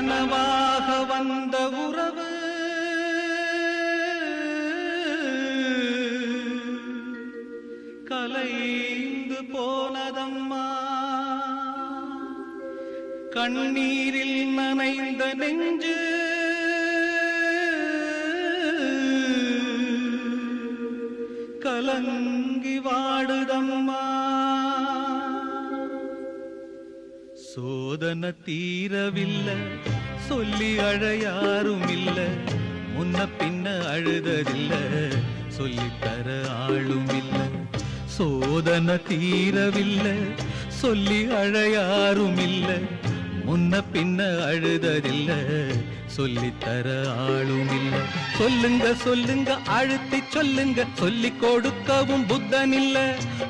கனவாக வந்த உறவு கலைந்து போனதம்மா. கண்ணீரில் நனைந்த நெஞ்சு கலங்கி வாடுதம்மா. சோதனை தீரவில்லை, சொல்லி அழ யாரும் இல்ல, முன்ன பின்ன அழுததில்ல, சொல்லித்தர ஆளும் இல்ல. சோதனை தீரவில்லை, சொல்லி அழ யாரும் இல்ல, முன்ன பின்ன அழுததில்ல, சொல்லித்தர ஆளும் இல்ல. சொல்லுங்க சொல்லுங்க அழுத்தி சொல்லுங்க, சொல்லி கொடுக்கவும் புத்தன் இல்ல.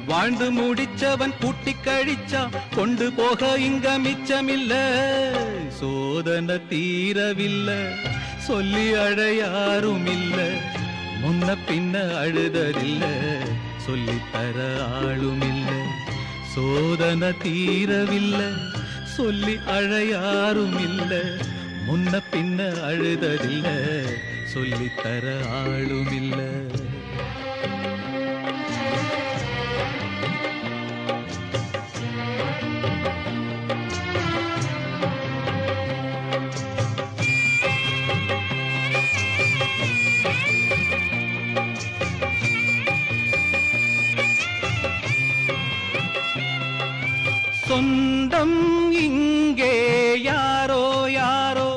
வாழ்ந்து முடிச்சவன் கூட்டி கழிச்சா கொண்டு போக இங்க மிச்சமில்ல. சோதனை தீரவில்லை, சொல்லி அழ யாரும் இல்ல, முன்ன பின்ன அழுததில்ல, சொல்லித்தர ஆளும் இல்ல. சோதனை தீரவில்லை, சொல்லி அழ யாரும் இல்ல, முன்ன பின்ன அழுததில்ல, சொல்லித்தர ஆளும் இல்ல. சொந்தம் இங்கே யாரோ யாரோ,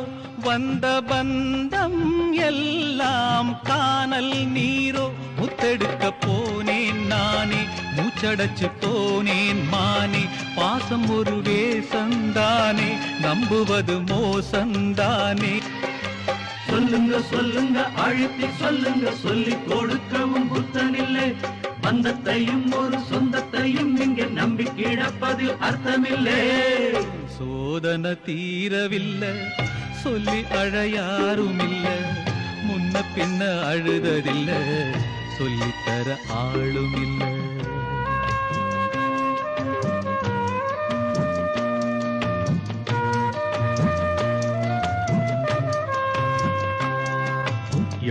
வந்த பந்தம் எல்லாம் காணல் நீரோ. முத்தெடுக்க போனேன் நானே, மூச்சடைச்சு போனேன் மானே. பாசம் ஒரு வேசந்தானே, நம்புவது மோசந்தானே. சொல்லுங்க சொல்லுங்க அழுத்தி சொல்லுங்க, சொல்லி கொடுக்கவும் புத்தனில்லை. பந்தத்தையும் ஒரு சொந்தத்தையும் இங்கே நம்பி கிடப்பதில் அர்த்தமில்லை. சோதனை தீரவில்லை, சொல்லி அழ யாரும் இல்ல, முன்ன பின்ன அழுததில்ல, சொல்லித்தர ஆளும் இல்ல.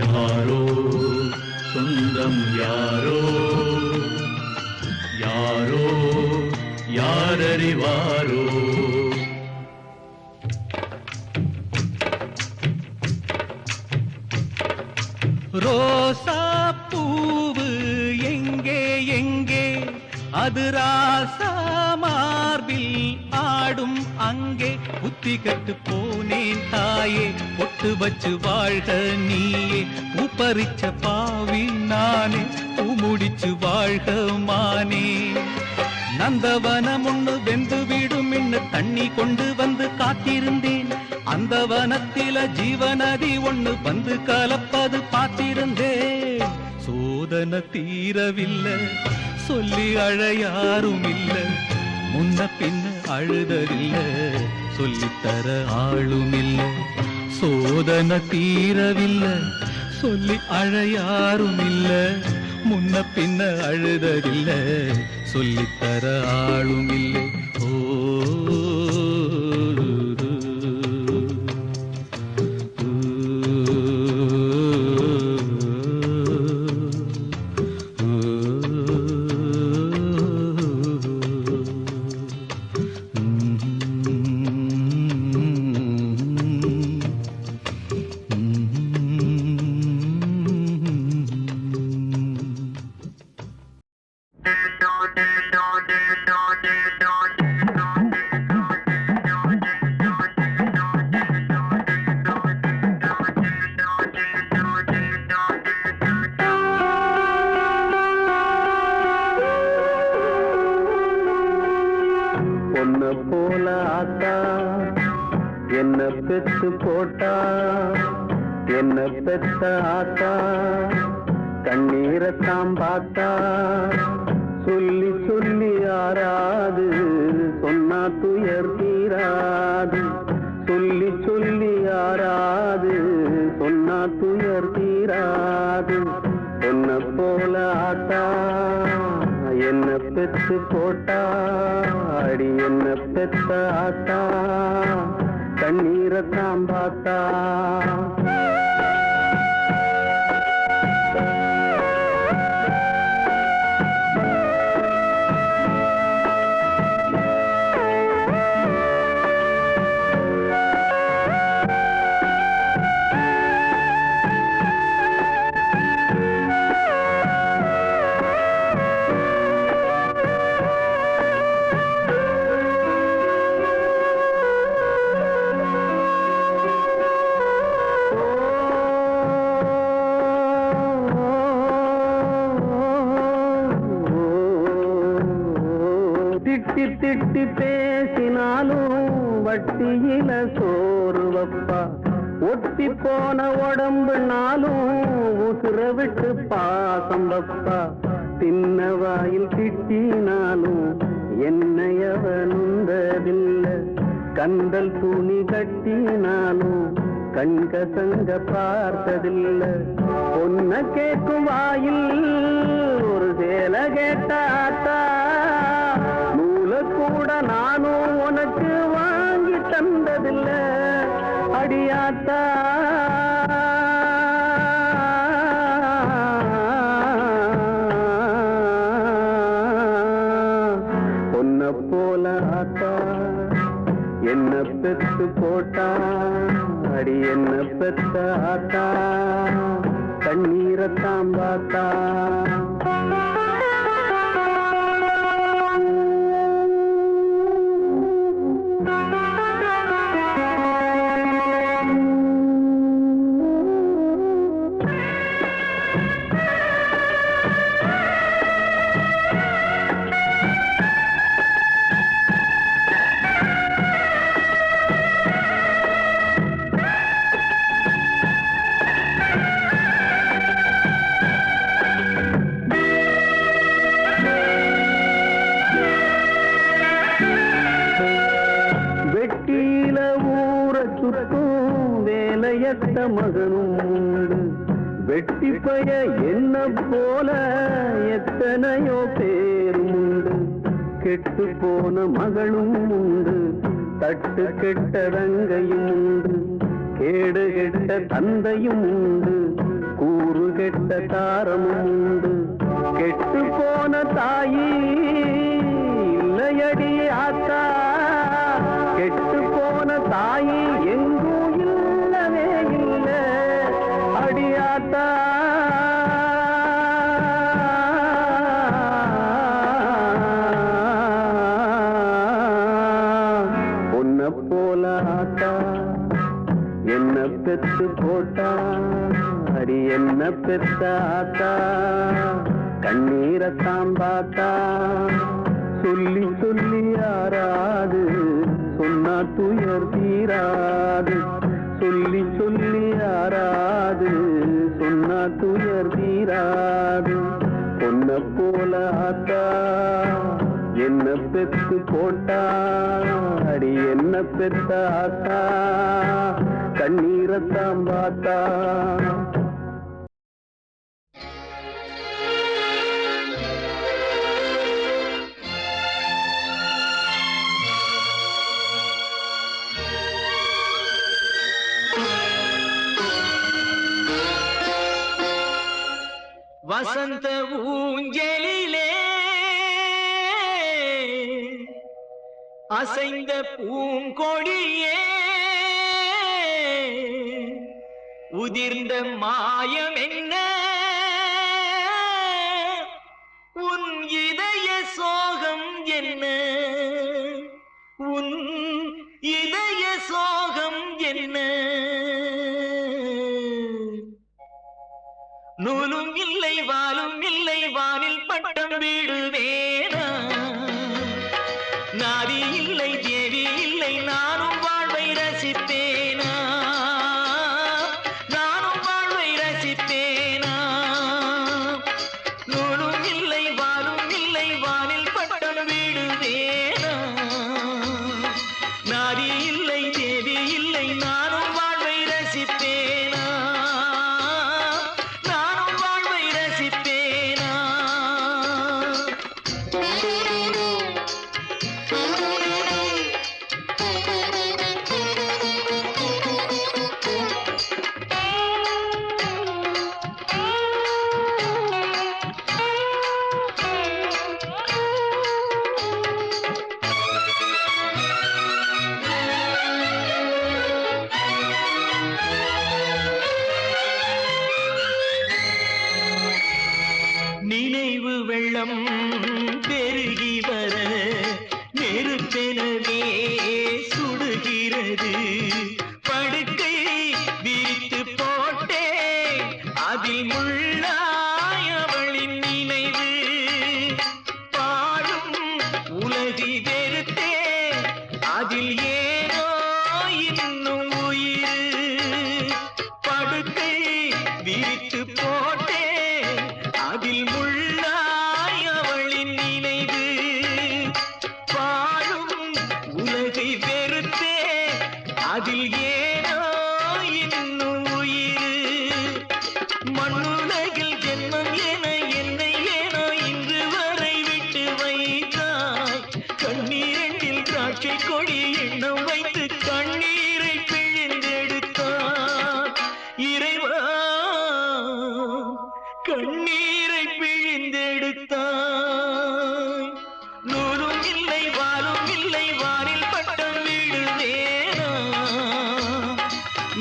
யாரோ சொந்தம் யாரோ யாரோ யாரறிவாரோ. ரோசா பூவு எங்கே எங்கே, அது ராசா மார்பில் ஆடும் அங்கே. புத்தி கட்டு போனேன் தாயே, பொட்டு வச்சு வாழ்க நீயே. பூப்பறிச்ச பாவி நானே, பூ முடிச்சு வாழ்க மானே. நந்தவனம் ஒண்ணு வெந்து விடும் இன்னு தண்ணி கொண்டு வந்து காத்திருந்தேன். அந்த வனத்தில ஜீவநதி ஒண்ணு வந்து கலப்பது பார்த்திருந்தேன். சோதனை தீரவில்லை, சொல்லி அழ யாரும் இல்ல, முன்ன பின்ன அழுததில்ல, சொல்லித்தர ஆளும் இல்ல. சோதனை தீரவில்லை, சொல்லி அழ யாரும் இல்ல, முன்ன பின்ன அழுததில்ல, சொல்லித்தர ஆளும் இல்லை. ஓ என்ன பெத்து போட்டா, என்ன பெத்த ஆத்தா, கண்ணீரத்தான் பார்த்தா. சொல்லி சொல்லி யாராது சொன்னா துயர் தீராது. சொல்லி சொல்லி யாராது சொன்னா துயர் தீராது. என்ன போல ஆத்தா என்ன பெத்து போட்டா, அடி என்ன பெத்த ஆத்தா, கண்ணீரத்தான் பார்த்தா திட்டி திட்டி பேசினாலும் வட்டியில சோறு வப்பா ஒட்டி போன உடம்புனாலும் உசுர விட்டு பாசம் வப்பா தின்ன வாயில் திட்டினாலும் என்னையவனுந்ததில்லை கந்தல் துணி கட்டினாலும் கண்கசங்க பார்த்ததில்லை பொன்ன கேட்கும் வாயில் ஒரு சேல கேட்டாத்தா கூட நானும் உனக்கு வாங்கி தந்ததில்லை அடியாத்தா பொன்ன போல ஆத்தா என்ன பெத்து போட்டா அடி என்ன பெத்த ஆத்தா கண்ணீரத்தான் பார்த்தா வேலையற்ற மகனும் உண்டு வெட்டி பய என்ன போல எத்தனையோ பேரும் உண்டு கெட்டு போன மகளும் உண்டு தட்டு கெட்ட ரங்கையும் உண்டு கேடு கெட்ட தந்தையும் உண்டு கூறு கெட்ட தாரமும் உண்டு கெட்டு போன தாயி இல்லையடி ஆத்தா கெட்டு போன தாயி எங்கும் இல்லவே இல்லை அடியாத்தா பொன்ன போல ஆத்தா என்ன பெத்து போட்டா அடி என்ன பெத்த ஆத்தா கண்ணீரத்தான் பார்த்தா சொல்லி சொல்லி யாராது சொன்னா துயர் தீராது சொல்லி சொல்லி யாராது சொன்னா துயர் தீராது பொன்ன போல ஆத்தா என்ன பெத்து போட்டா அடி என்ன பெத்த ஆத்தா கண்ணீரத்தான் பார்த்தா வசந்த ஊஞ்சலிலே அசைந்த பூங்கொடியே உதிர்ந்த மாயம் என்ன உன் இதய சோகம் என்ன உன் இதய சோகம் என்ன நூலும் இல்லை வாலும் இல்லை வானில் பட்டம் வீடுவேனா நாதி இல்லை தேவி இல்லை நானும் வாழ்வை ரசிப்பேனா நானும் வாழ்வை ரசிப்பேனா நூலும் இல்லை வாலும் இல்லை வானில் பட்டம் வீடுவேனா நாதி இல்லை தேவி இல்லை நானும் வாழ்வை ரசிப்பேனா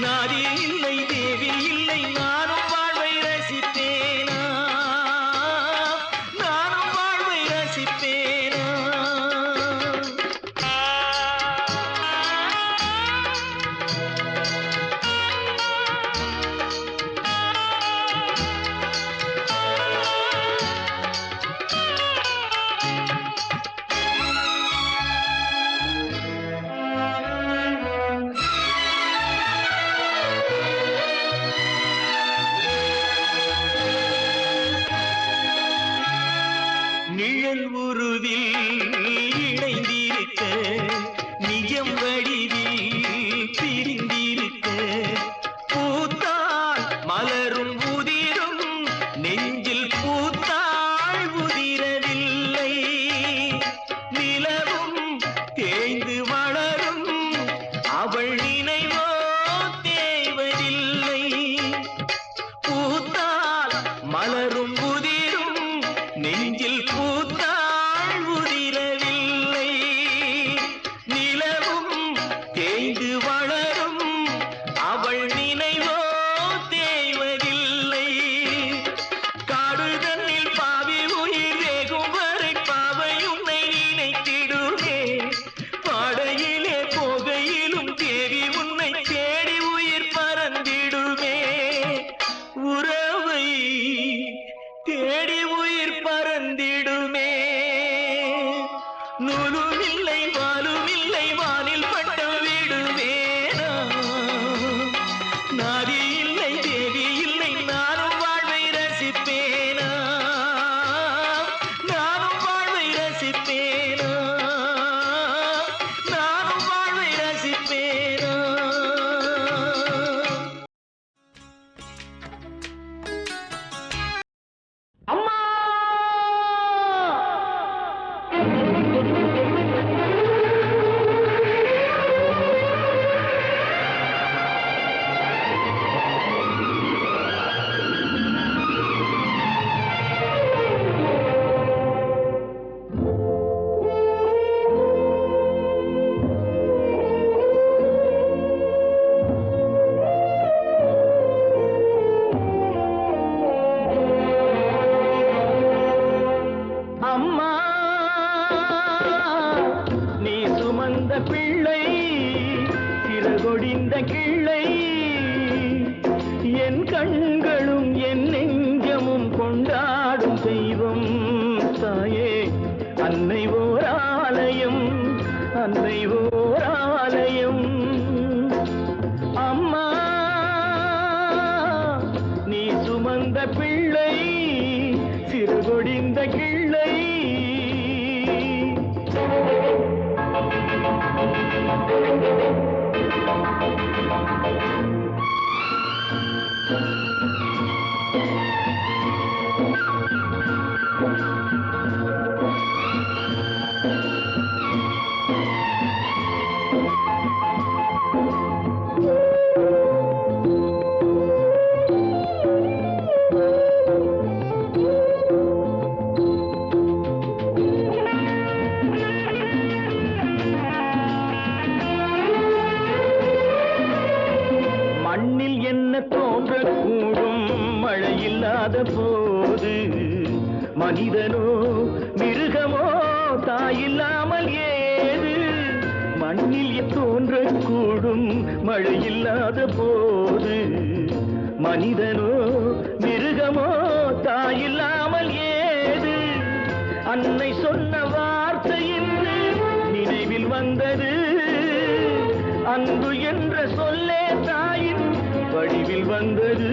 நாதி இல்லை தேவி இல்லை நானும் வாழ்வை ரசிப்பேனா நானும் வாழ்வை ரசிப்பேனா நிழல் உருவில் இணைந்திருக்க நிஜம் வடிவில் பிரிந்திருக்க பூத்தாள் மலரும் உதிரும் நெஞ்சில் பூத்தாள் உதிரவில்லை நிலவும் தேய்ந்து வளரும் அவள் நினைவோ தேய்வதில்லை பூத்தாள் மலரும் உதிரும் நெஞ்சில் பூத்தாள் உதிரவில்லை நிலவும் தேய்ந்து வளரும் அவள் நினைவோ தேய்வதில்லை காடுதன்னில் பாவி உயிர் வேகும் வரை பாவை உன்னை நினைத்திடுமே பாடையிலே போகையிலும் தேவி உன்னை தேடி உயிர் பறந்திடுமே உறவை தேடி உயிர் பறந்திடுமே நூலும் இல்லை வாலும் இல்லை வானில் பட்டம் விடுவேனா நாதி இல்லை தேவி இல்லை நானும் வாழ்வை ரசிப்பேனா நானும் வாழ்வை ரசிப்பேனா நானும் வாழ்வை ரசிப்பேனா அம்மா அம்மா நீ சுமந்த பிள்ளை சிறகொடிந்த கிள்ளை என் கண்களும் என் நெஞ்சமும் கொண்டாடும் தெய்வம் தாயே அன்னை ஓர் ஆலயம் அன்னை ஓர் ஆலயம் அம்மா நீ சுமந்த பிள்ளை சிறுகொடிந்த கிள்ளை மண்ணில் என்ன தோன்றக்கூடும் மழை இல்லாத போது மனிதனோ மிருகமோ தாயில்லாமல் ஏது மண்ணில் தோன்றக்கூடும் மழை இல்லாத போது மனிதனோ மிருகமோ தாயில்லாமல் ஏது அன்னை சொன்ன வார்த்தை என்று நினைவில் வந்தது அன்பு என்ற சொல்லே தாயின் வடிவில் வந்தது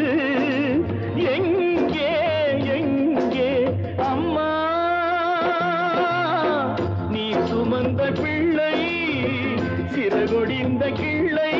எங்கே எங்கே அம்மா நீ சுமந்த பிள்ளை சிறகொடிந்த கிள்ளை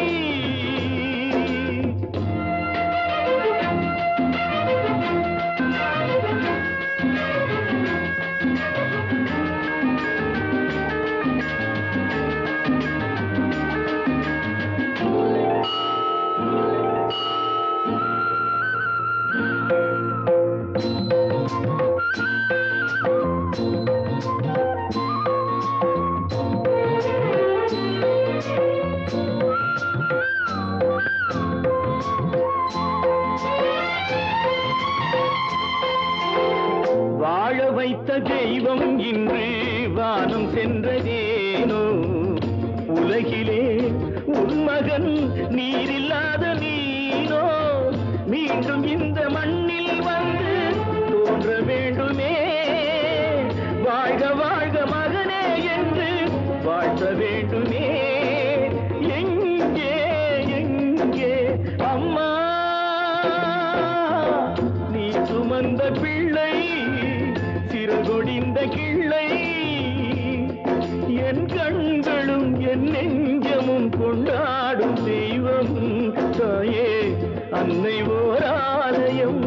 படைத்த தெய்வம் இன்று வானம் சென்றதேனோ உலகிலே உன் மகன் நீரில்லாத நீனோ மீண்டும் இந்த மண்ணில் வந்து தோன்ற வேண்டுமே வாழ்க வாழ்க மகனே என்று வாழ்த்த வேண்டுமே எங்கே எங்கே அம்மா நீ சுமந்த பிள்ளை சிறகொடிந்த கிள்ளை என் கண்களும் என் நெஞ்சமும் கொண்டாடும் தெய்வம் தாயே அன்னை ஓர் ஆலயம்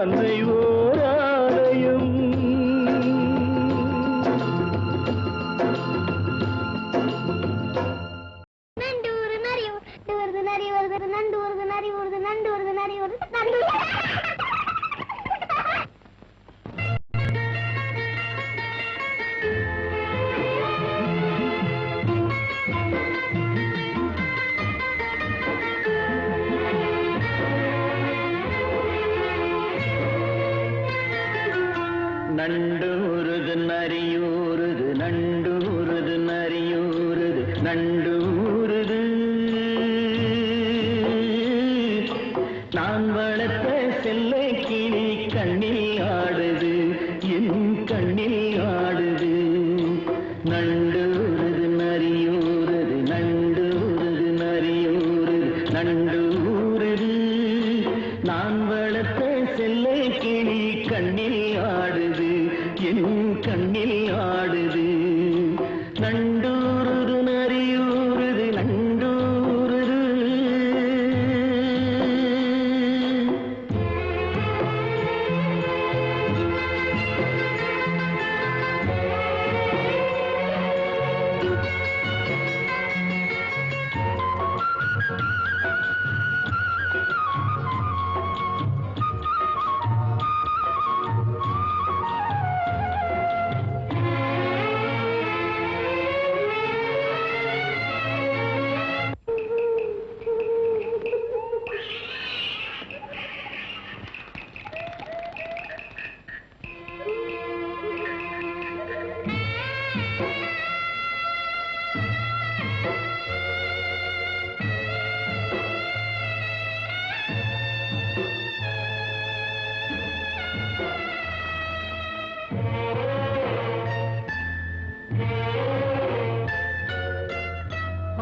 அன்னை ஓர் ஆலயம் நண்டூருது நரியூருது நண்டூருது நரியூருது நண்டூருது நான் வளர்த்த செல்லை கிளி கண்ணில் ஆடுது என் கண்ணில் ஆடுது நண்டூருது நரியூருது நண்டூருது நரியூருது நண்டூருது நான் வளர்த்த செல்லை கிளி கண்ணில் ஆடுது என் கண்ணில் ஆடுது நண்டூருது நரியூருது நண்டூருது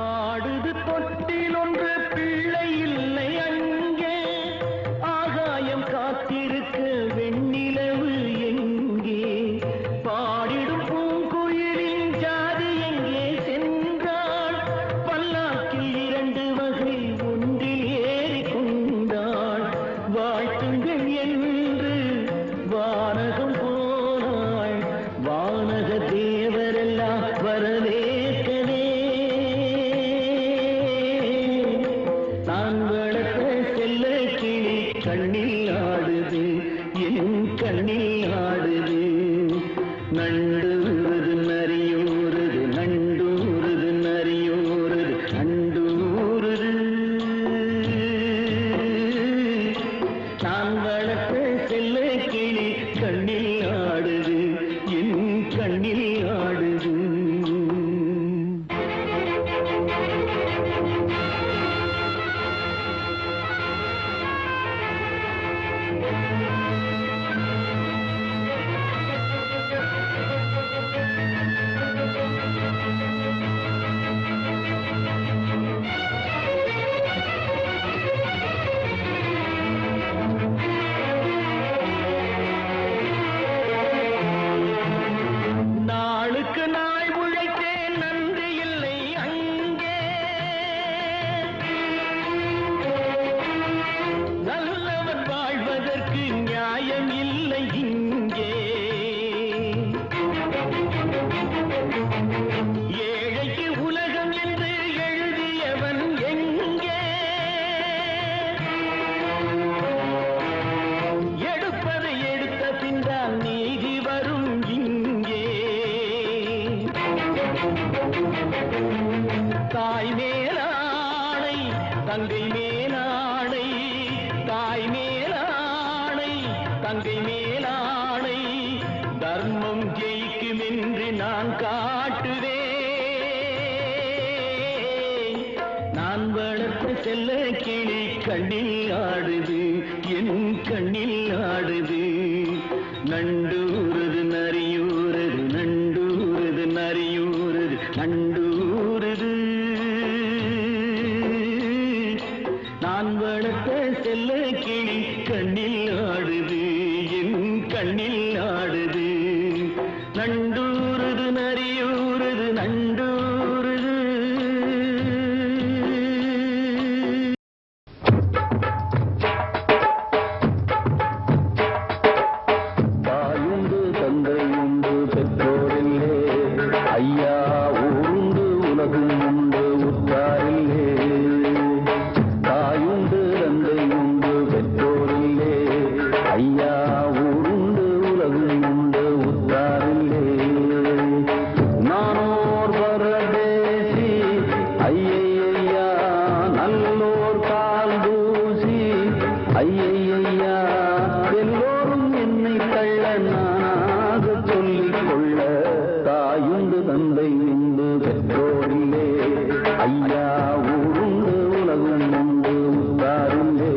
ஆடுது தொட்டில் ஒன்று பிள்ளை இல்லை அங்கே ஆகாயம் காத்திருக்க வெண்ணிலவு எங்கே பாடிடும் பூங்குயிலின் ஜாதி எங்கே சென்றாள் பல்லாக்கில் இரண்டு வகை ஒன்றில் ஏறி கொண்டாள் வாழ்த்துங்கள் என்று வானகம் போனாள் வானக தேவரெல்லாம் வரவேற்கவே நான் வளர்த்த செல்ல கிளி கண்ணில் ஆடுது என் கண்ணில் ஆடுது நண்டூருது நரியூருது நண்டூருது நரியூருது நண்டூருது நான் வளர்த்த செல்ல கிளி கண்ணில் ஆடுது என் கண்ணில் ஆடுது நாளுக்கு நாள் உழைத்தேன் நன்றி இல்லை அங்கே நல்லவன் வாழ்வதற்கு நியாயம் இல்லை இங்கே ஏழைக்கு உலகம் என்று எழுதியவன் எங்கே எடுப்பதை எடுத்த பின்னால் நீதி வரும் இங்கே தாய் மேலாணை தங்கை மேலாணை தாய் மேலாணை தங்கை மேலாணை தர்மம் ஜெயிக்கும் என்று நான் காட்டுவேன். நான் வளர்த்த செல்ல கிளி கண்ணில் ஆடுது, என் கண்ணில் ஆடுது. நண்டூருது நரியூரது, நண்டூருது நரியூரது, நண்டூருது. நான் வளர்த்த செல்ல கிளி கண்ணில் ஆடுது, என் கண்ணில் ஆடுது. நண்டூருது நரியூரது, நண்டூருது. தாயுண்டு தந்தையுண்டு பெற்றோரில்லே, ஐயா ஊருண்டு உலகும் உண்டு உற்றாரில்லே. தாயுண்டு தந்தையுண்டு பெற்றோரில்லே, ஐயா ஊருண்டு உலகும் உண்டு உற்றாரில்லே. நானோர் பரதேசி ஐயையா, நல்லோர் கால் தூசி ஐயையா. எல்லோரும் என்னை தள்ள நானாக சொல்லிக் கொள்ள. தாயுண்டு தந்தை உண்டு பெற்றோரில்லே, ஐயா ஊருண்டு உலகம் உண்டு உற்றாரில்லே.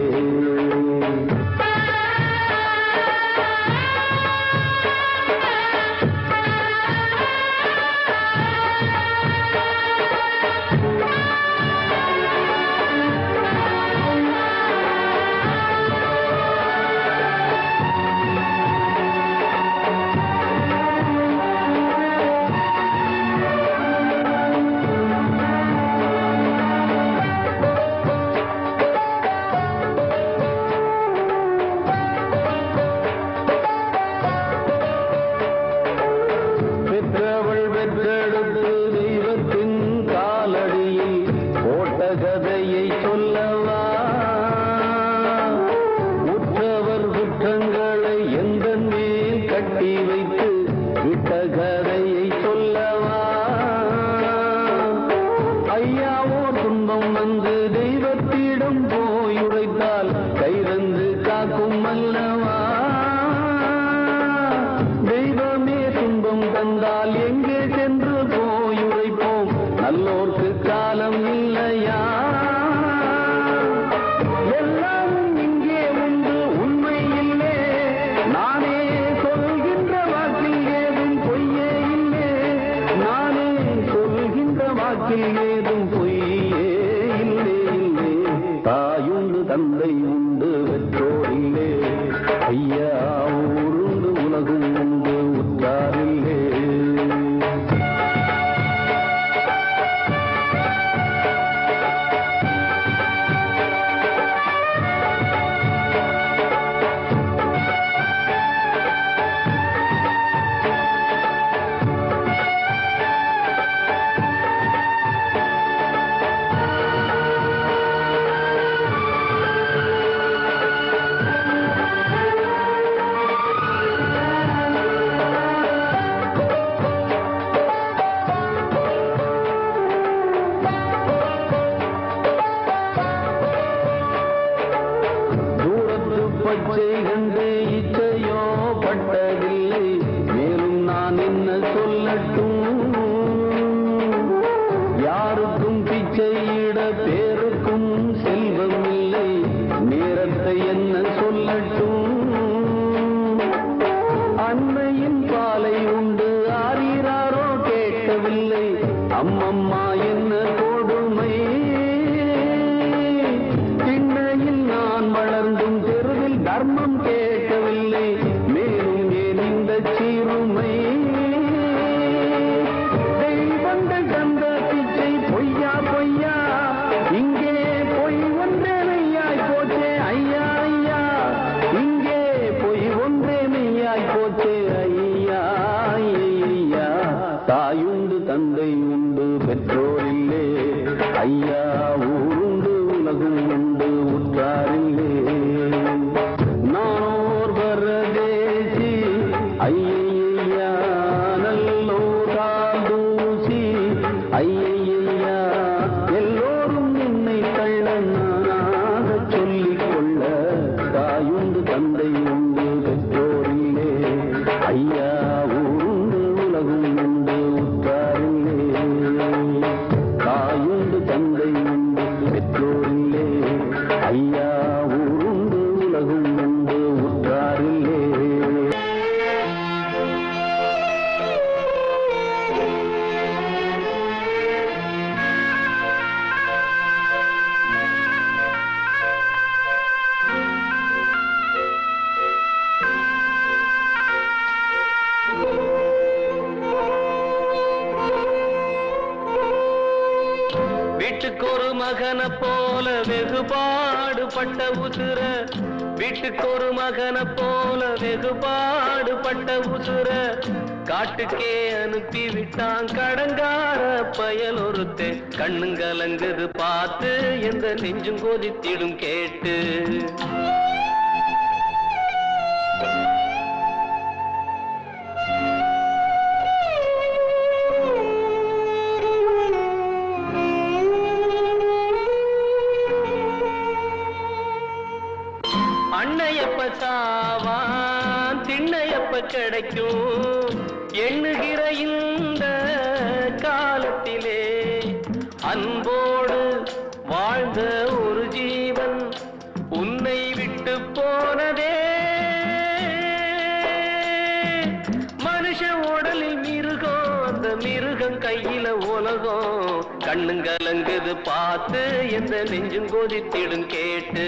பெற்றவள் பெற்றெடுத்து தெய்வத்தின் காலடியில் போட்ட கதையை சொல்லவா? உற்றவர் குற்றங்களை எந்த மேல் கட்டி வைத்து விட்ட கதையை சொல்லவா? ஐயாவோ துன்பம் வந்து தெய்வத்திடம் போய் உரைத்தால் கைதந்து காக்கும் அல்லவா? தெய்வமே துன்பம் தந்தால் எங்கே சென்று போய் உரைப்போம்? நல்லோர்க்கு காலம் இல்லையா? எல்லாம் இங்கே உண்டு, உண்மை இல்லை. நானே சொல்கின்ற வாக்கில் ஏதும் பொய்யே இல்லை. நானே சொல்கின்ற வாக்கில் ஏதும் பொய்யே இல்லை இல்லை. தாயுண்டு தந்தை உண்டு பெற்றோரில்லே, ஐயா ஊருண்டு உலகும் உண்டு உற்றாரில்லே. தூரத்து பச்சை கண்டு இச்சையோ பட்டதில்லை, மேலும் நான் என்ன சொல்லட்டும்? யாருக்கும் பிச்சையிட பேருக்கும் செல்வம் இல்லை, நேரத்தை என்ன சொல்லட்டும்? அன்னையின் பாலை உண்டு ஆரீராரோ கேட்கவில்லை, அம்மம்மா என்ன கொடுமை. திண்ணையில் நான் வளர்ந்தும் தெருவில் தர்மம் கேட்கவில்லை, மேலும் ஏன் இந்த சீருமை? தெய்வங்கள் தந்த பிச்சை பொய்யா பொய்யா, இங்கே பொய் ஒன்றே மெய்யாய் போச்சே ஐயா ஐயா. இங்கே பொய் ஒன்றே மெய்யாய் போச்சே ஐயா ஐயா. தாயுண்டு தந்தை உண்டு பெற்றோரில்லே, ஐயா ஊருண்டு உலகம் உண்டு உற்றாரில்லே. நானோர் பரதேசி ஐயையா, நல்லோர் கால் தூசி ஐயையா. எல்லோரும் என்னை தள்ள நானாக சொல்லிக் கொள்ள. தாயுண்டு தந்தை உண்டு பெற்றோரில்லே, ஐயா ஐயா ஊருண்டு உலகம் உண்டு உற்றாரில்லே. வீட்டுக்கு ஒரு மகனை போல வெகுபாடுபட்ட உசுர, வீட்டுக்கு ஒரு மகனை போல வெகுபாடுபட்ட உசுர காட்டுக்கே அனுப்பி விட்டான் கடங்கார பயல் ஒருத்தே. கண்ணுங்கலங்குது பார்த்து எந்த நெஞ்சும் கொதித்திடும் கேட்டு. அன்னையப்ப சாவான் திண்ணையப்ப கிடைக்கும் எண்ணுகிற இந்த காலத்திலே அன்போடு வாழ்ந்த ஒரு ஜீவன் உன்னை விட்டு போனதே. மனுஷ உடலில் மிருகம், அந்த மிருகம் கையில உலகம். கண்ணுங்கலங்குது பார்த்து எந்த நெஞ்சும் கொதித்திடும் கேட்டு.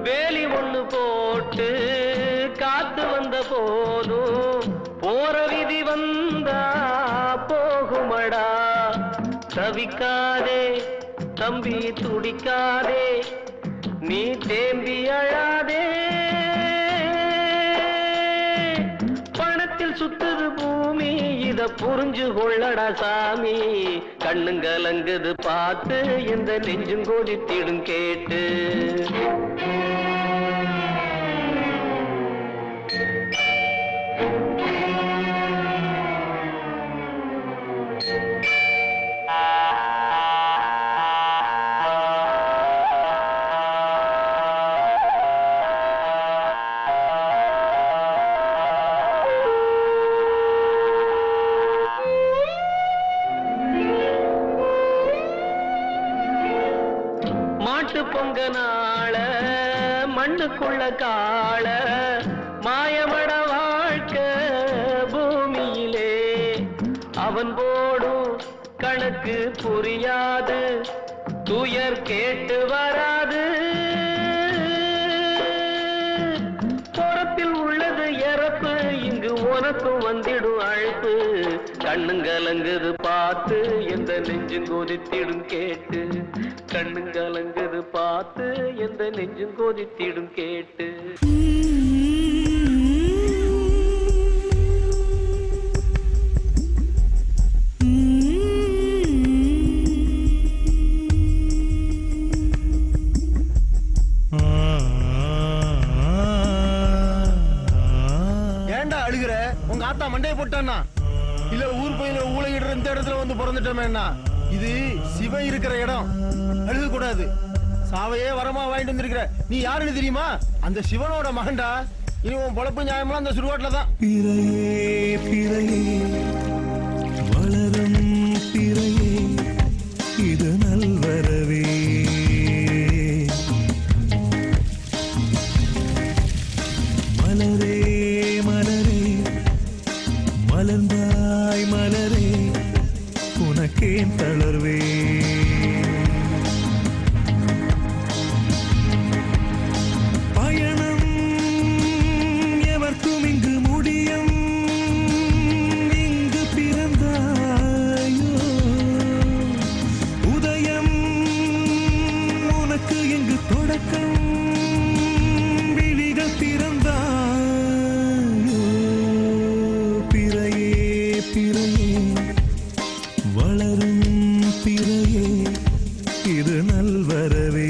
வேலி ஒண்ணு போட்டு காத்து வந்த போதும் போற விதி வந்தா போகுமடா. தவிக்காதே தம்பி துடிக்காதே, நீ தேம்பி அழாதே. பணத்தில் சுத்துது பூமி, இத புரிஞ்சு கொள்ளடா சாமி. கண்ணுங்கலங்குது பார்த்து எந்த நெஞ்சும் கொதித்திடும் கேட்டு. மாட்டு பொங்க நாள மண்ணுக்குள்ள காள மாயமட வாழ்க்கை பூமியிலே. அவன் போடும் கணக்கு புரியாது, துயர் கேட்டு வராது. பொறப்பில் உள்ளது இறப்பு, இங்கு உனக்கும் வந்திடும் அழைப்பு. கண்ணுங்கலங்குது பார்த்து எந்த நெஞ்சும் கொதித்திடும் கேட்டு. கண்ணுங்கலங்குது பார்த்து எந்த நெஞ்சும் கொதித்திடும் கேட்டு. ஏண்டா அழுகிற? உங்க ஆத்தா மண்டையை போட்டானா இல்ல ஊர் பையில ஊழையிடுற இந்த இடத்துல வந்து பிறந்துட்டோமேண்ணா? இது சிவன் இருக்கிற இடம், அழுக கூடாது. சாவையே வரமா வாங்கிட்டு வந்திருக்கிற. நீ யாருன்னு தெரியுமா? அந்த சிவனோட மகன்டா. இனி உன் பொழப்பு நியாயமெல்லாம் அந்த சுடுகாட்டுல தான். பிறையே பிறையே வளரும் பிறையே இது நல்வரவே. மலரே மலரே மலர்ந்தாய் மலரே உனக்கேன் தளர்வே. பயணம் எவர்க்கும் இங்கு முடியும், இங்கு பிறந்தாயோ. உதயம் உனக்கு இங்கு தொடக்கம், விழிகள் திறந்தாயோ. பிறையே பிறையே வளரும் பிறையே இது நல்வரவே.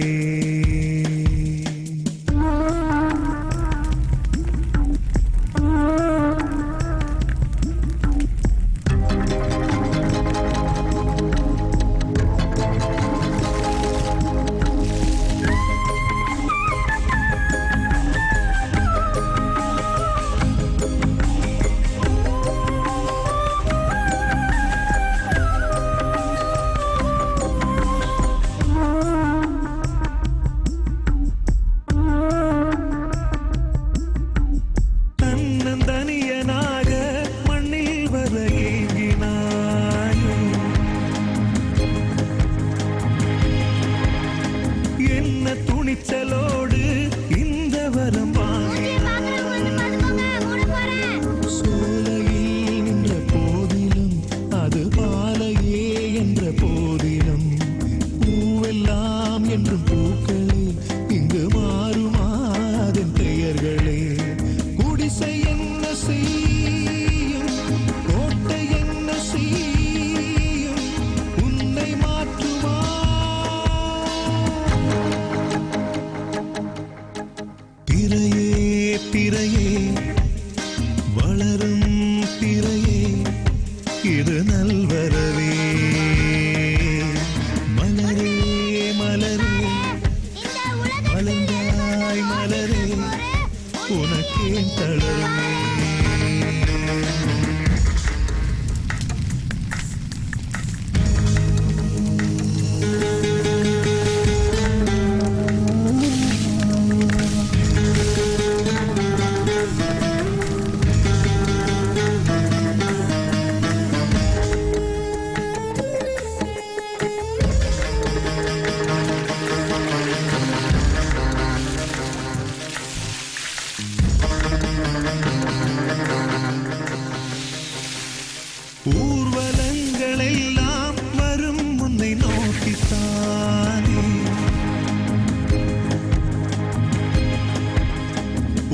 தானே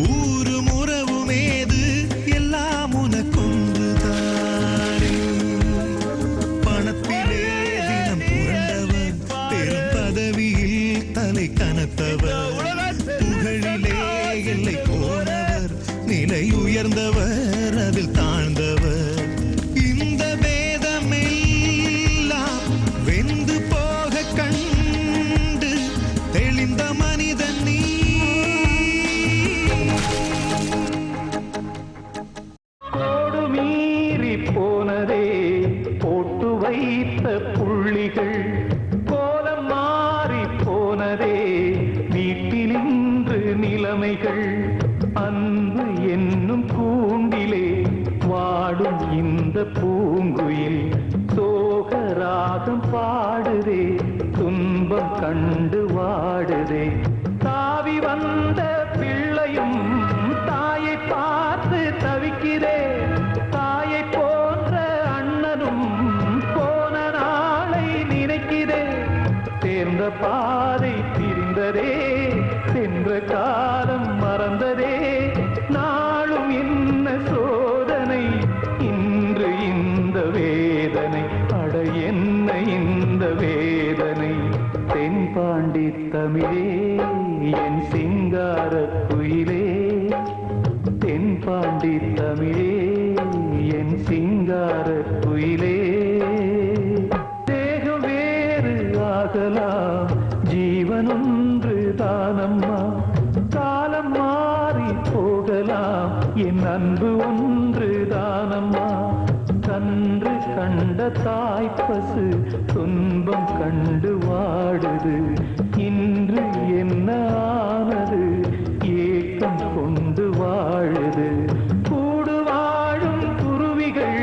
ஊரும் உறவுமேது எல்லாம் உனக்கொன்றுதானே பணத்திலே தினம் புரண்டவர் பெரும் பதவியில் தலை கனத்தவர் புகழிலே எல்லை போனவர் நிலை உயர்ந்தவர் அதில் தாழ்ந்தவர் இந்த பேதமெல்லாம் வெந்து போக கண்டு தெளிந்த மனிதன் நீ கோடு மீறி போனதே போட்டு வைத்த புள்ளிகள் கோலம் மாறி போனதே வீட்டினின்று நிலைமைகள் அன்பு என்னும் கூண்டிலே வாடும் இந்த பூங்குயில் சோகராகம் பாடுதே துன்பம் கண்டு வாடுதே தாவி வந்த பிள்ளையும் தாயை பார்த்து தவிக்கிறே தாயை போன்ற அண்ணனும் போன நாளை நினைக்கிறே சேர்ந்த பாதை பிரிந்ததே சென்ற காலம் மறந்ததே நாளும் என்ன சோதனை இன்று இந்த வேதனை அட என்ன இந்த வேதனை தென்பாண்டி தமிழே என் சிங்கார குயிலே தென்பாண்டி தமிழே என் சிங்கார குயிலே தேகம் வேறு ஆகலாம் ஜீவனொன்று தானம்மா காலம் மாறி போகலாம் என் அன்பு ஒன்று தானம்மா கன்று கண்ட தாய்ப்பசு துன்பம் கண்டு வாடுது இன்று என்ன ஆனது ஏக்கம் கொண்டு வாழுது கூடு வாழும் குருவிகள்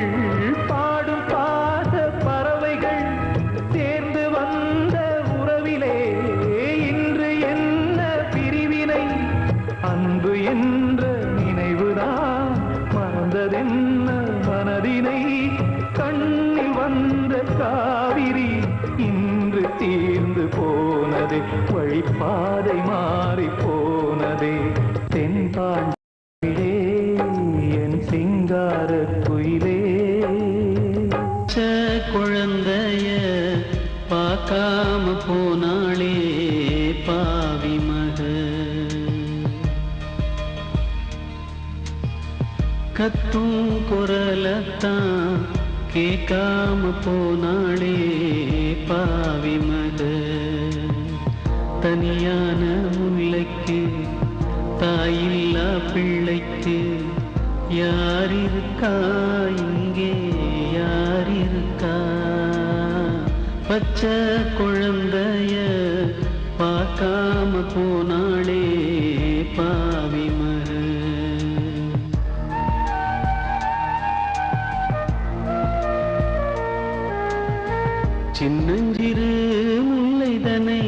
பாடும் பாத பறவைகள் சேர்ந்து வந்த உறவிலே இன்று என்ன பிரிவினை அன்பு என்ற நினைவுதான் மறந்ததென்ன மனதினை கண்ணில் வந்த காவிரி இன்று தீர்ந்து போனதே வழிப்பாதை மாறி போனதே தென்பாண்டிலே என் சிங்கார குயிலே குழந்தைய பார்க்காம போனாளே பாவி மக கத்தும் குரலத்தான் கேட்காம போனாளே பாவி மக தனியான முல்லைக்கு தாயில்லா பிள்ளைக்கு யார் இருக்கா இங்கே யார் இருக்கா பச்சை குழந்தைய பார்க்காம போனாளே பாவி மக சின்னஞ்சிறு முல்லைதனை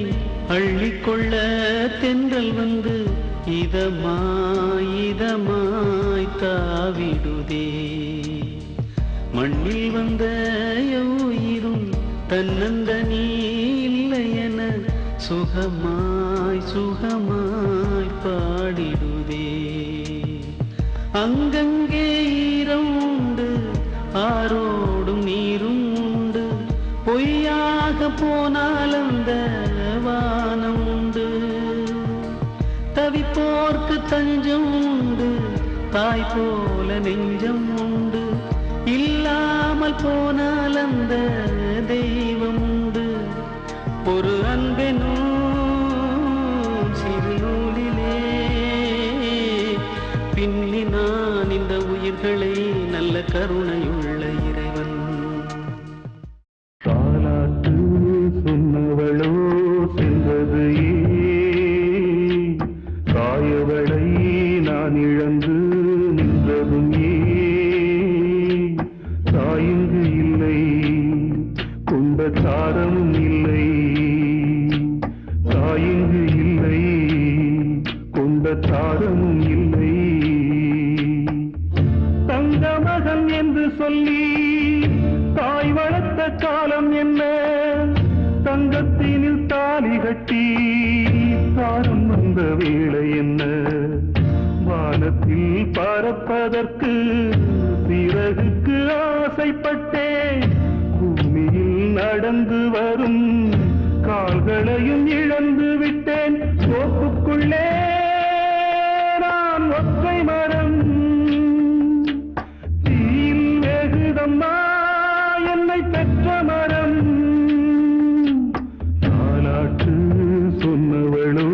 அள்ளிக்கொள்ள தென்றல் வந்து இதமாய் தாவிடுதே மண்ணில் வந்த உயிரும் தன்னந்தனி இல்லை என சுகமாய் பாடிடுதே அங்கங்கே ஈரம் உண்டு ஆரோடும் நீரும் உண்டு பொய்யாக போனால் அந்த வானம் உண்டு தவிப்போர்க்கு தஞ்சம் உண்டு தாய் போல நெஞ்சம் உண்டு இல்லாமல் போனால் அந்த தெய்வம் உண்டு ஒரு அன்பெனும் சிறு நூலிலே பின்னி நான் இந்த உயிர்களை நல்ல கருணையுள்ள இறைவன் தாலாட்டு சொன்னவளோ சென்றது தாயவளை நான் இழந்து நின்றதும் தாயிங்கு இல்லை கொண்ட தாரமும் இல்லை தாயிங்கு இல்லை கொண்ட தாரமும் இல்லை தங்க மகன் என்று சொல்ல கழுத்தினில் தாலி கட்டி தாரும் வந்த வேளை என்ன வானத்தில் பறப்பதற்கு சிறகுக்கு ஆசைப்பட்டேன் பூமியில் நடந்து வரும் கால்களையும் இழந்து விட்டேன் தோப்புக்குள்ளே நான் ஒற்றை மரம் தீயில் வெகுதம்மா என்னை பெற்ற மரம் தாலாட்டு சொன்னவளோ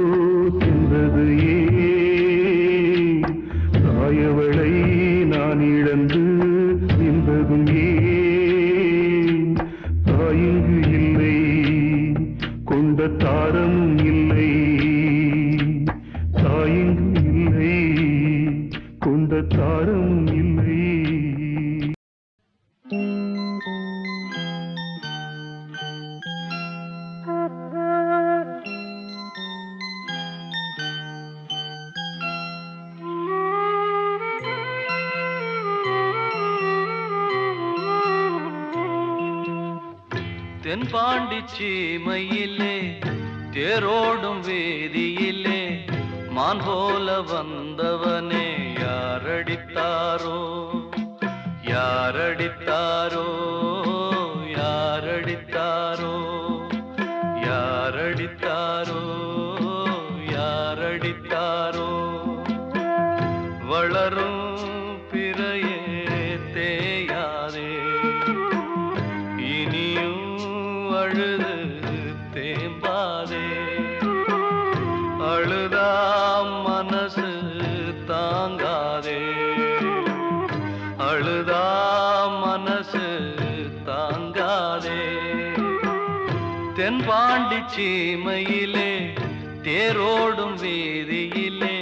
சென்றது ஏன் தாயவளை நான் இழந்து நின்றதும் ஏன் தாயிங்கு இல்லை கொண்ட தாரமும் இல்லை தாயிங்கு இல்லை கொண்ட தாரமும் இல்லை தென்பாண்டி சீமையிலே தேரோடும் வேதியிலே மான் போல வந்தவனே யாரடித்தாரோ யாரடித்தாரோ யாரடித்தாரோ யாரடித்தாரோ யாரடித்தாரோ வளரும் பிறையே தேயாதே இனியும் அழுது தேம்பாதே அழுதாம் மனசு தாங்காதே அழுதாம் மனசு தாங்காதே தென்பாண்டி சீமையிலே தேரோடும் வீதியிலே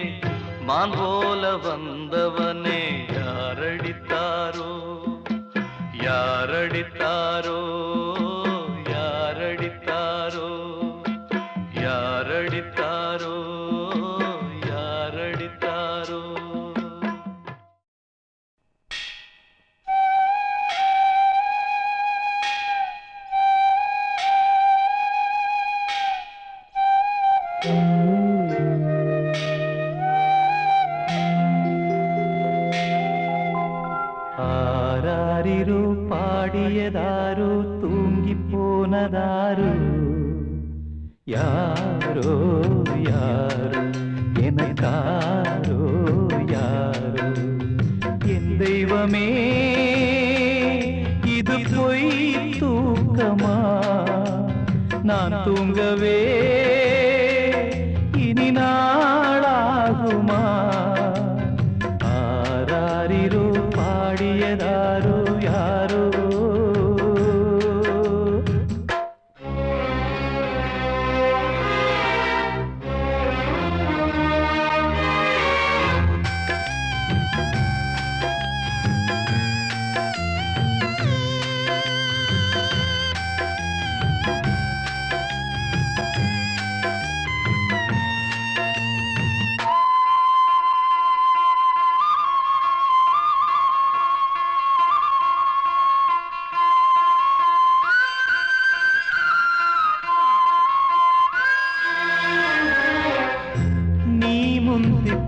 மான் போல வந்தவனே யாரடித்தாரோ யாரடித்தாரோ யாரடித்தாரோ யாரடித்தாரோ யாரடித்தாரோ ஆராரிரோ பாடியதாரோ தூங்கி போனதாரோ யாரோ யாரோ எனக்காரோ யாரோ என் தெய்வமே இது பொய் தூக்கமா நான் தூங்கவே இனி நாளாகுமா ஆராரிரோ பாடியதாரோ யாரோ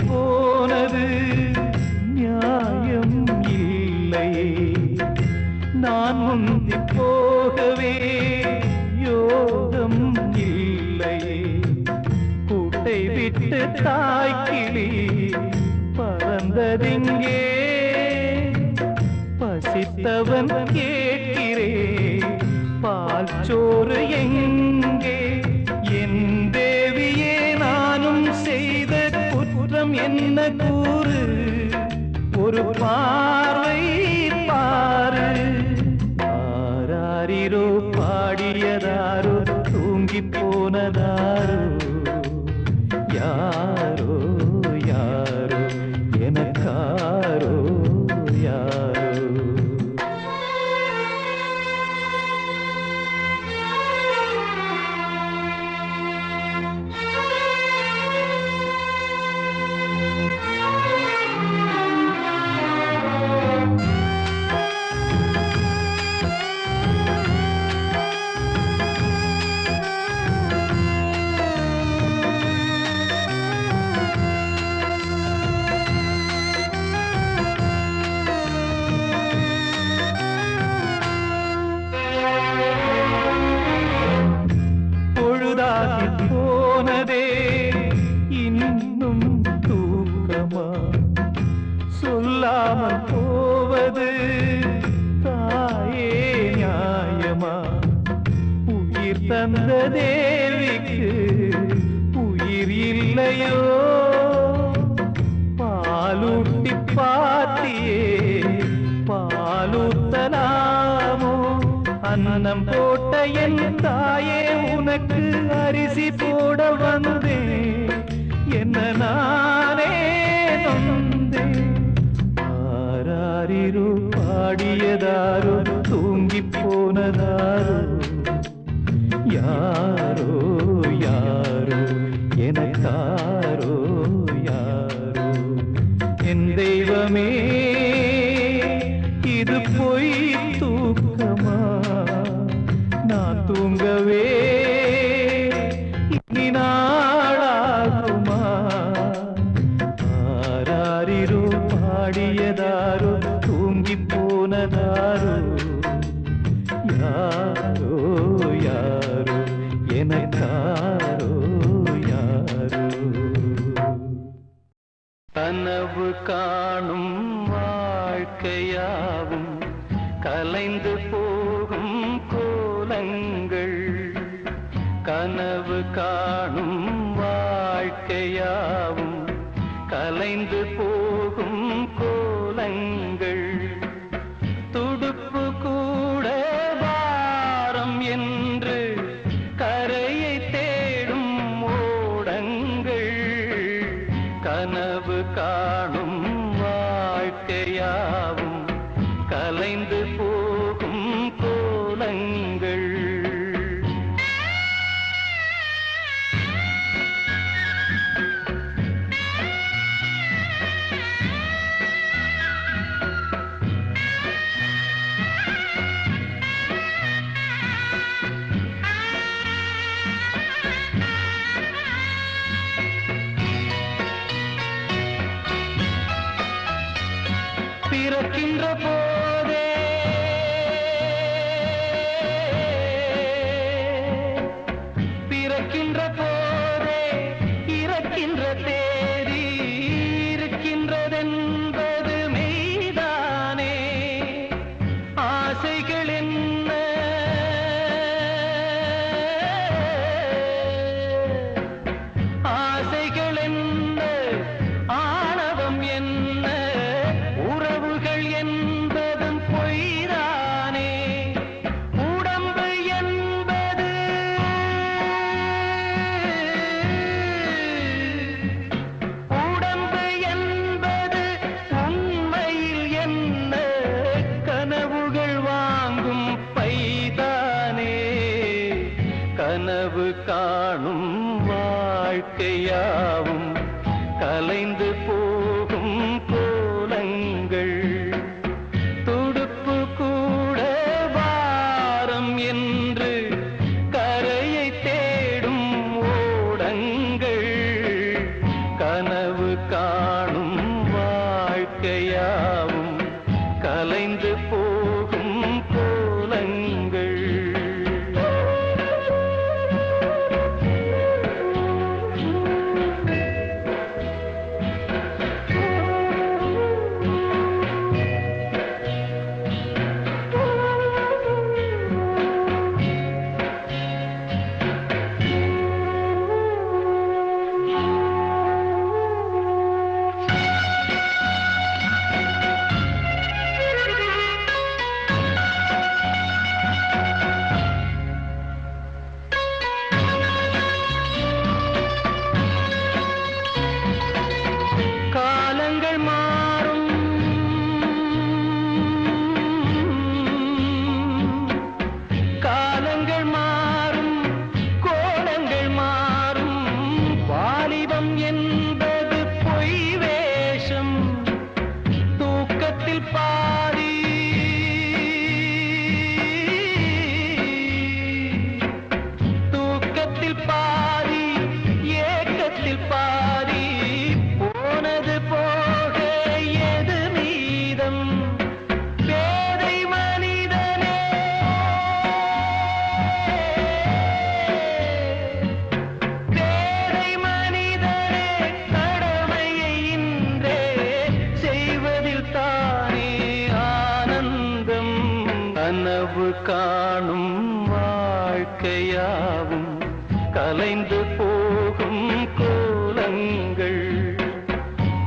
போனது நியாயம் இல்லை நான் முந்தி போகவே யோகம் இல்லை கூட்டை விட்டு தாய்க்கிளி பறந்ததிங்கே பசித்தவன் கேட்கிறே பால் சோறு எங்கே என் தேவியே நானும் செய்த குற்றம் என்ன கூறு ஒரு பார்வை பாரு ஆராரிரோ பாடியதாரோ தூங்கி போனதாரோ யாரோ யாரோ எனக்காரோ யாரோ அந்த தேவிக்கு உயிர் இல்லையோ பாலூட்டி பாத்தியே பாலூத்தலாமோ அன்னம் போட்ட என் தாயே உனக்கு அரிசி போட வந்தேன் என்ன நானே நொந்தேன் ஆராரிரோ பாடியதாரோ தூங்கி போனதாரோ யாரோ யாரோ எனக்காரோ யாரோ என் தெய்வமே இது பொய் தூக்கமா நான் தூங்கவே இனி நாளாகுமா ஆராரிரோ பாடியதாரோ தூங்கி போனதாரோ யாரோ யாரோ எனக்காரோ யாரோ கனவு காணும் வாழ்க்கையாவும் கலைந்து போகும் கோலங்கள் கனவு காணும் வாழ்க்கையாவும் கலைந்து போகும் கோலங்கள் துடுப்பு கூட வாரம் என்று கரையை தேடும் ஓடங்கள் கனவு காணும் வாழ்க்கையாவும் கலைந்து போகும் கோலங்கள் பிறக்கின்ற போதே பிறக்கின்ற போதே இறக்கின்ற தேதி இருக்கின்றதென்பது மெய்தானே ஆசைகள் என்ன ஆசைகள் என்ன ஆணவம் என்ன உறவுகள் என்பதும் பொய்தானே உடம்பு என்பது உடம்பு என்பது உண்மையில் என்ன கனவுகள் வாங்கும் பைதானே கனவு காணும் வாழ்க்கையாவும் கலைந்து போகும் கோலங்கள் துடுப்பு கூட வாரம் என்று கரையை தேடும் ஓடங்கள் கனவு காணும் வாழ்க்கையாவும் கலைந்து போகும் கோலங்கள் காலங்கள் மாறும் காலங்கள் மாறும் கோலங்கள் மாறும் வாலிபம் என்பது பொய் வேஷம் தூக்கத்தில் பாதி தூக்கத்தில் பாதி ஏக்கத்தில் பாதி போனது போக எது மீதம் பேதை மனிதனே பேதை மனிதனே கடமையை இன்றே செய்வதில் தானே ஆனந்தம் கனவு காணும் வாழ்க்கையாவும் கலைந்து போகும் கோலங்கள்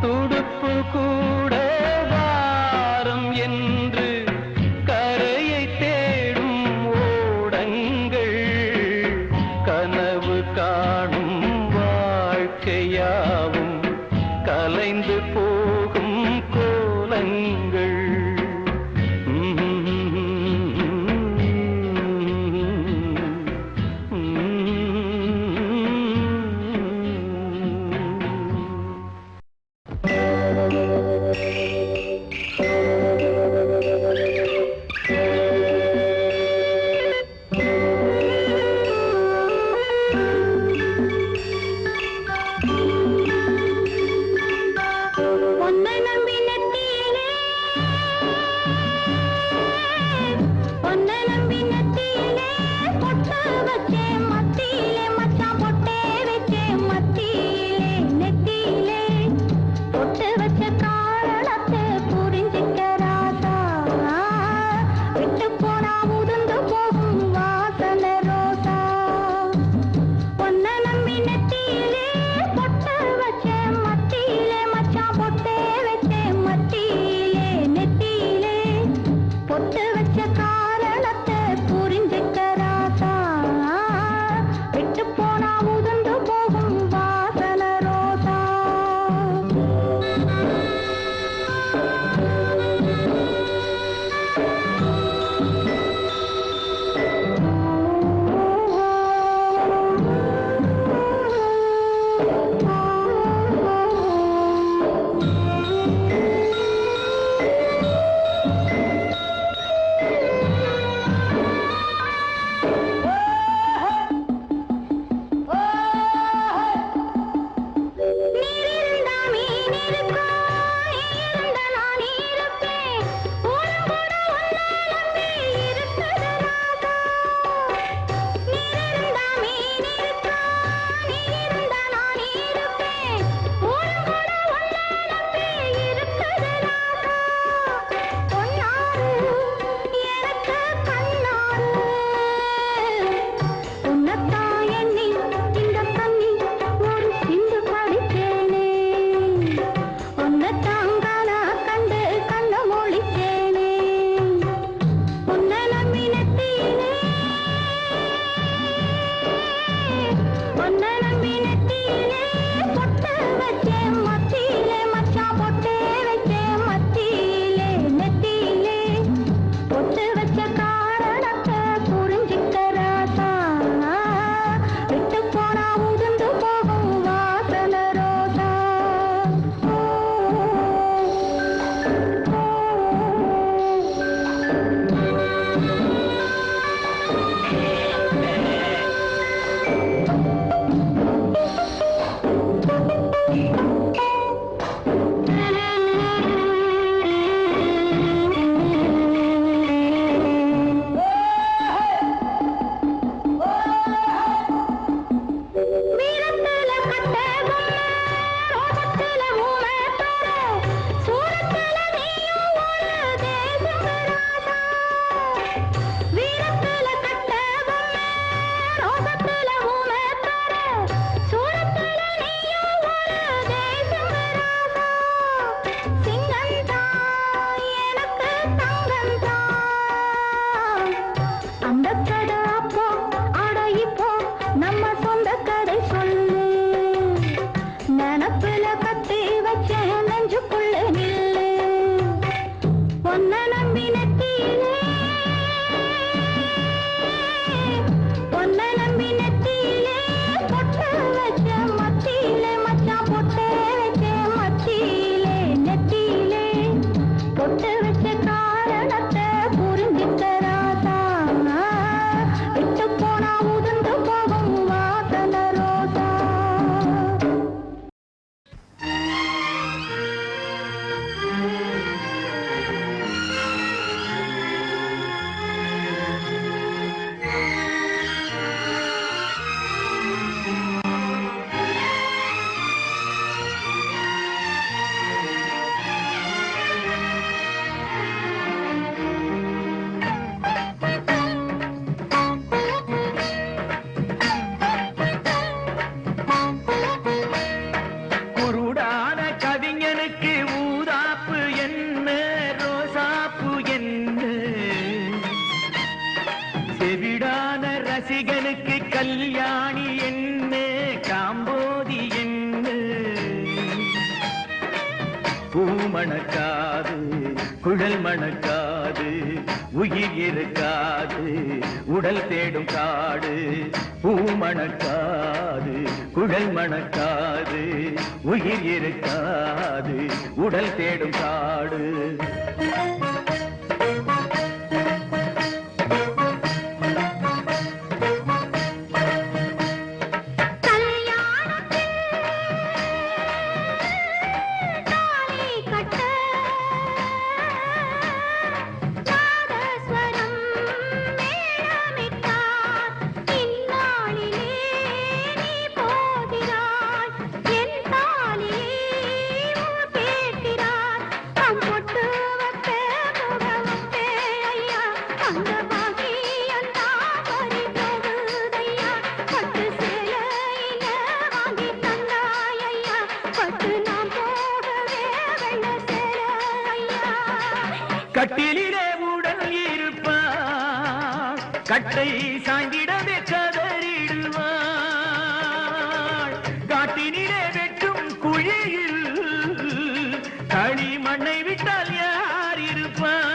துடுப்பு கூட வாரம் என்று கரையை தேடும் ஓடங்கள் கனவு காணும் வாழ்க்கையாவும் கலைந்து போகும் கோலங்கள் மணக்காது குழல் மணக்காது உயிர் இருக்காது உடல் தேடும் காடு பூ மணக்காது குழல் மணக்காது உயிர் இருக்காது உடல் தேடும் காடு கட்டிலே உடல் இருப்பாள் கட்டை சாய்ந்திடவே கதறிடுவாள் காட்டினிலே வெட்டும் குழியில் களி மண்ணை விட்டால் யார் இருப்பார்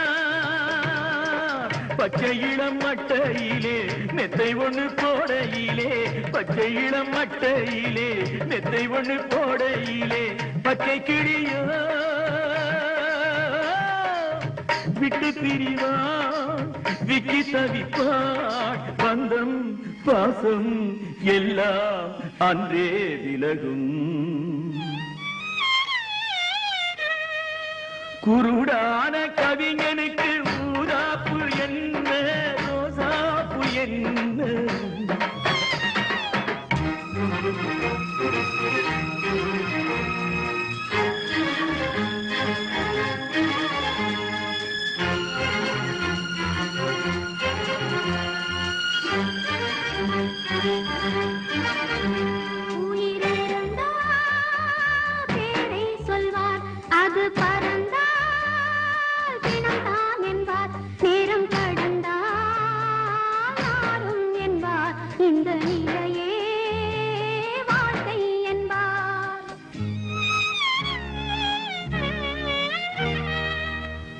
பச்சை இளம் மட்டையிலே மெத்தை ஒண்ணு போடையிலே பச்சை இளம் மட்டையிலே மெத்தை ஒண்ணு போடையிலே பச்சை கிளியோ விட்டு பிரிவான் விக்கி தவிப்பான் பந்தம் பாசம் எல்லாம் அன்றே விலகும் குருடான கவிஞனுக்கு ஊதாப்பு என்ன ரோசாப்பு என்ன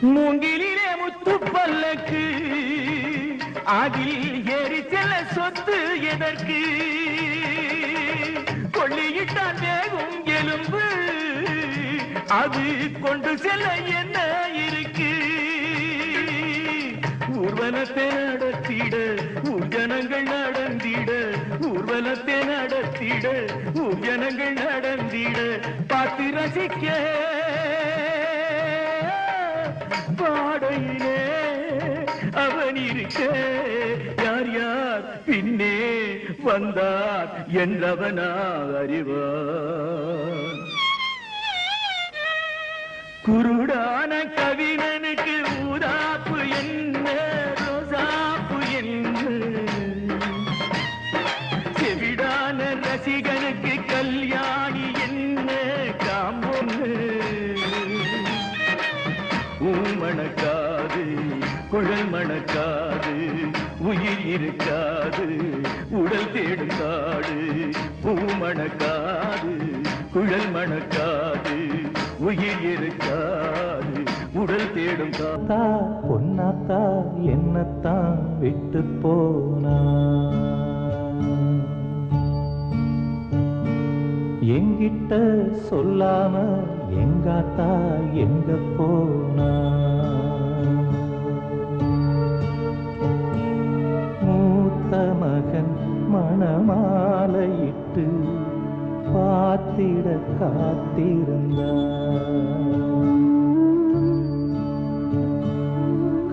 மூங்கிலே முத்து பல்லக்கு அதில் ஏறி செல்ல சொத்து எதற்கு கொள்ளியிட்டால் வேகும் எலும்பு அது கொண்டு செல்ல என்ன இருக்கு ஊர்வலத்தை நடத்திட ஊர்ஜனங்கள் நடந்திட ஊர்வலத்தை நடத்திட ஊர்ஜனங்கள் நடந்திட பார்த்து ரசிக்க பாடையிலே அவன் இருக்க யார் யார் பின்னே வந்தார் என்றவனா அறிவார் குருடான கவிஞனுக்கு ஊதாப்பு என்ன ரோசாப்பு என்ன செவிடான ரசிகனுக்கு கல்யாணி என்ன காம்பொன்னு மணக்காது குழல் மணக்காது உயிர் இருக்காது உடல் தேடும் காடு பூ மணக்காது குழல் மணக்காது உயிர் இருக்காது உடல் தேடும் காத்தா பொன்னாத்தா என்னத்தான் விட்டு போனா எங்கிட்ட சொல்லாம எங்காத்தா எங்க போனா மூத்த மகன் மணமாலையிட்டு பார்த்திட காத்திருந்தா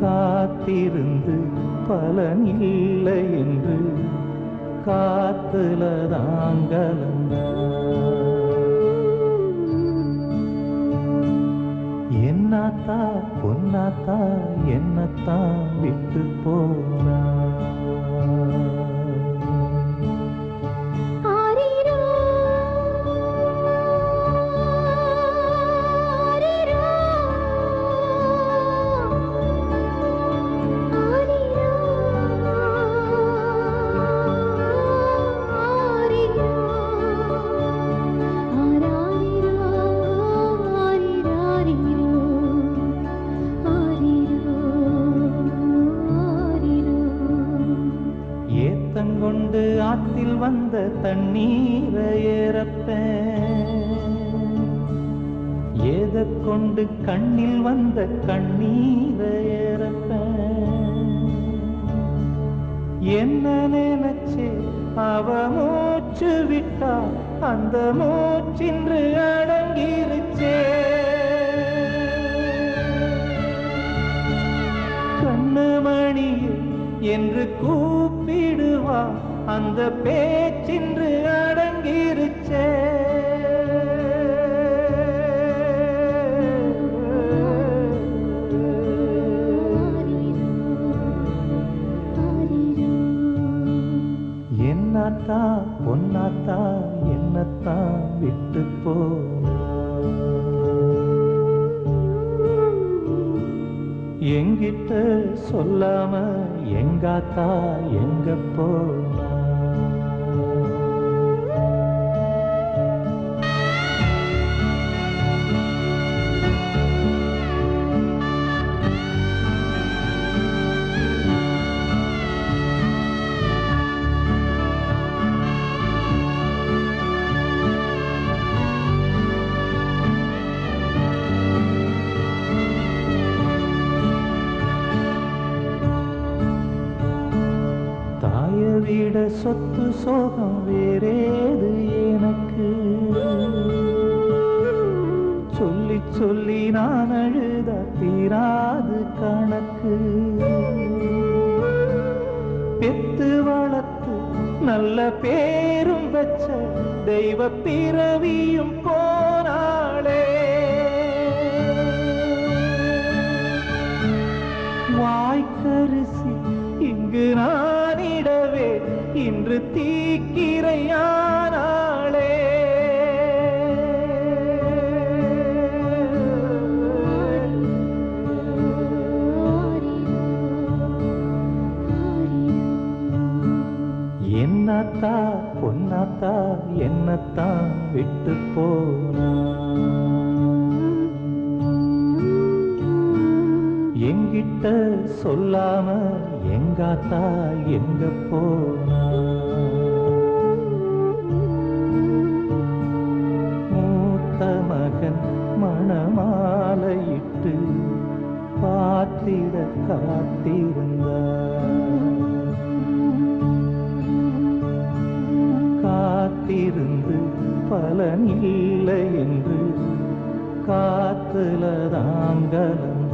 காத்திருந்து பலனில்லை என்று காத்துல தாங்கலந்தா என்னத்தா பொன்னாத்தா என்னத்தான் விட்டு போனா ஆரிரோ கண்ணீரை ஏறப்பேன் எதை கொண்டு கண்ணில் வந்த கண்ணீரை ஏறப்பேன் என்ன நினைச்சே அவ மூச்சு விட்டா அந்த மூச்சின்று அடங்கிருச்சே கண்ணுமணியே என்று கூப்பிடுவா அந்த பேச்சின்று அடங்கிருச்சே என்னத்தா பொன்னாத்தா என்னத்தான் விட்டு போனா எங்கிட்ட சொல்லாம எங்காத்தா எங்க போனா விட சொத்து சோகம் வேறேது எனக்கு சொல்லி சொல்லி நான் அழுத தீராது கணக்கு பெத்து வளர்த்து நல்ல பேரும் வச்ச தெய்வ பிறவியும் போனாளே வாய்க்கரிசி இங்கு நானிடவே இன்று தீக்கிரையானாளே என்னத்தா பொன்னாத்தா என்னத்தான் விட்டு போனா எங்கிட்ட சொல்லாம எங்காத்தா எங்க போனா மூத்த மகன் மணமாலையிட்டு பார்த்திட காத்திருந்து பலனில்லை என்று காத்துலதான் கலந்த